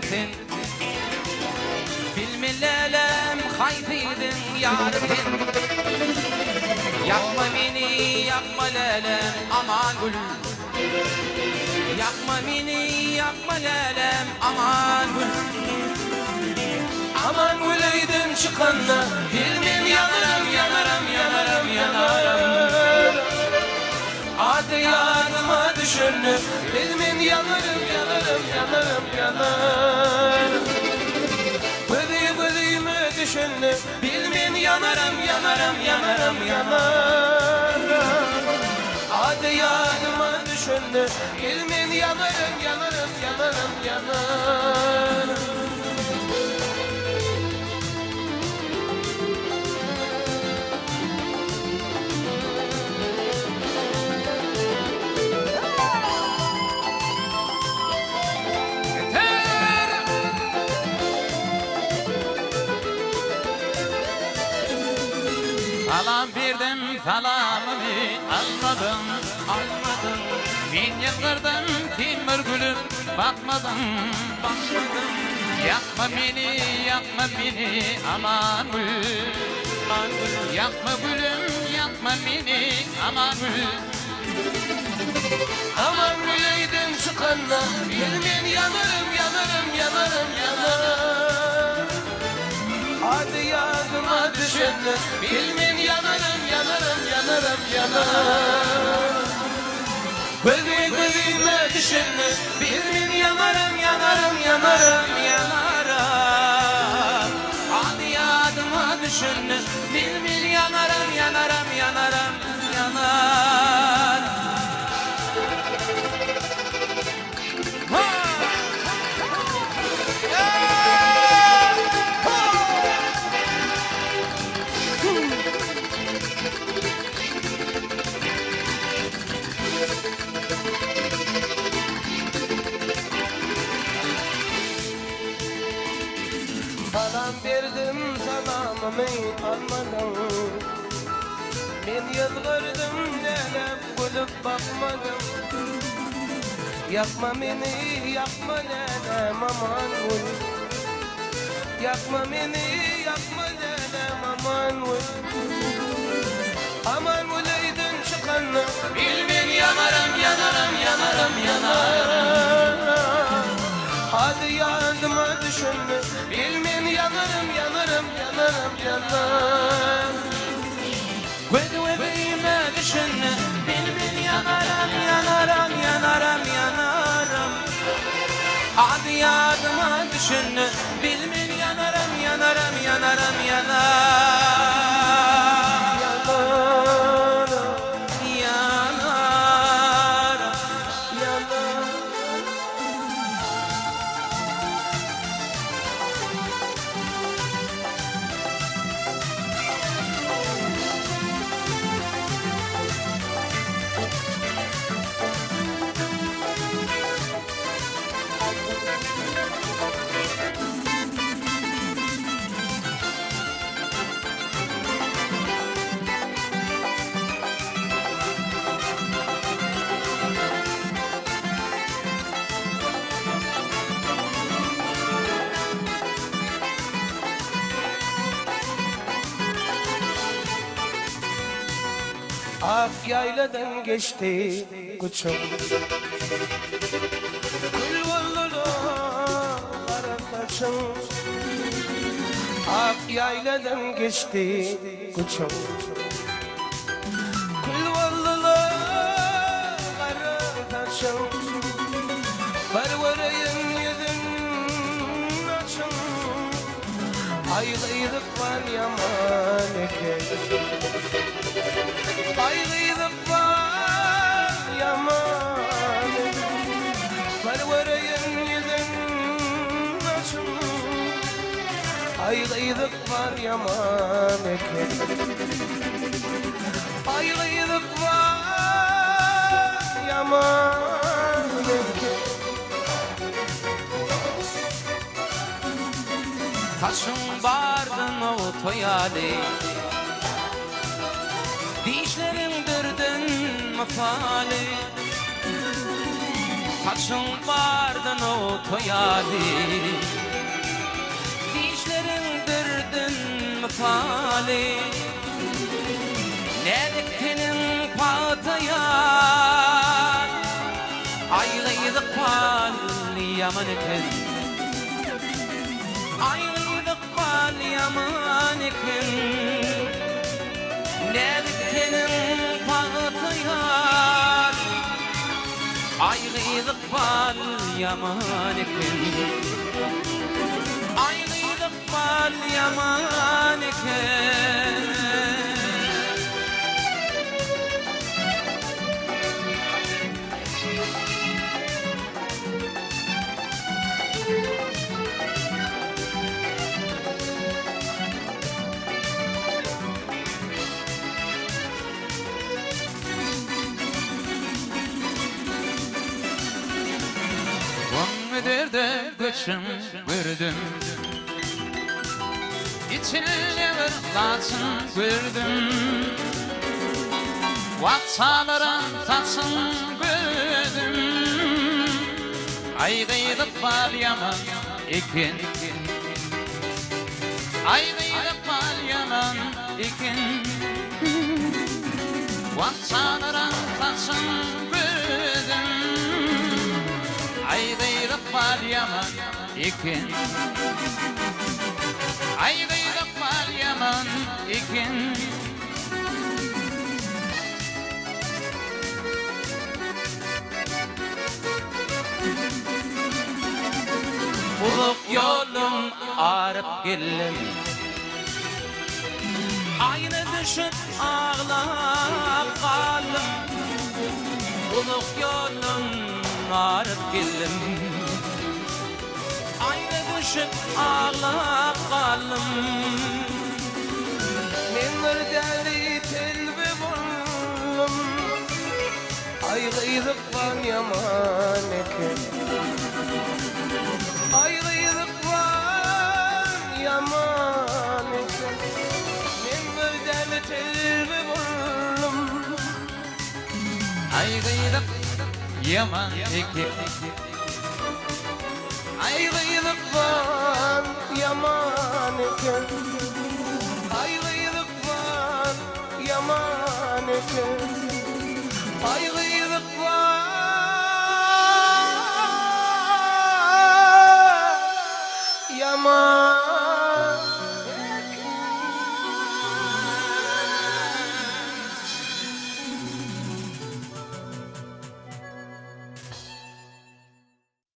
bilirsin. Bilmelelem hayfiydin yarifin. Yakma beni, yakma lelem aman gül. Yakma beni, yakma lelem aman gül. Aman güleydin çıkanla bilmin yanarım, yanarım, yanarım, yanarım. Adı yanıma düşündü bilmin yanarım, yanarım, yanarım, yanarım. Bıdıyımı düşündü bilmin yanarım, yanarım, yanarım, yanarım. Adı yanıma düşündü bilmin yanarım, yanarım, yanarım, yanarım. Salam verdim salamını almadım, almadım. Bin yıllardan timur gülüm bakmadım, bakmadım. Yakma beni, yakma beni aman gül. Yakma gülüm, yakma beni aman gül. Aman güleydin çıkanla bilmin yanarım, yanarım, yanarım, yanarım. Hadi yardıma düşündü bilmin yanarım, yanarım, yanarım, yanarım. Bıdıyımı düşündü bilmin yanarım, yanarım, yanarım, yanarım. Hadi yardıma düşündü bilmin yanarım, yanarım, yanarım, yanarım. Salam verdim salamımı almadım. Ben yılgırdım nelem gülüp bakmadım. Yakma beni, yakma lelem aman gül. Yakma beni, yakma lelem aman gül. Aman güleydin çıkanla bilmin yanarım, yanarım, yanarım, yanarım. Hadi yardıma düşünme bilmin yanarım, yanarım, yanarım, yanarım. Bıdıyımı düşünme bilmin yanarım, yanarım, yanarım, yanarım. Hadi yardıma düşünme bilmin yanarım, yanarım, yanarım, yanarım. Ak yayladan geçti kuçum. Gül vallulu kara saçım. Ak yayladan geçti kuçum. Gül vallulu kara saçım. Var varayın yüzün açım. Aylıydık var yaman eken. Aylıydık var yaman. Var varayın yüzün açım. Aylıydık var yaman eken. Aylıydık var yaman eken. Saçın bardın o toyali, dişlerin dürdün mafali. Kaçın vardın o toyali Dişlerin dürdün misali Ne diktenin pataya Aylıydık pal yaman iken Aylıydık pal yaman iken Ne diktenin pataya Aylıydık pal yaman iken Aylıydık pal yaman iken Müdürde güçüm gördüm İçine bir laçın gördüm Vatsaların taçın gördüm Aygıydık bal yaman iken Aygıydık bal yaman iken Vatsaların taçın gördüm Aygıydık bal yaman iken Aygıydık bal yaman iken Uzak yolum ağrıp geldim Aynı düşüp ağlap kaldım Uzak yolum ağrıp geldim Aynı düşüp ağlap kaldım Men bir deli telbi buldum Ayrıydık var yaman eken Ayrıydık var yaman eken Men bir deli telbi buldum Aygıydık yaman iken Ayrıydık var yaman eken Ayrıydık var yaman eken Ayrıydık var yaman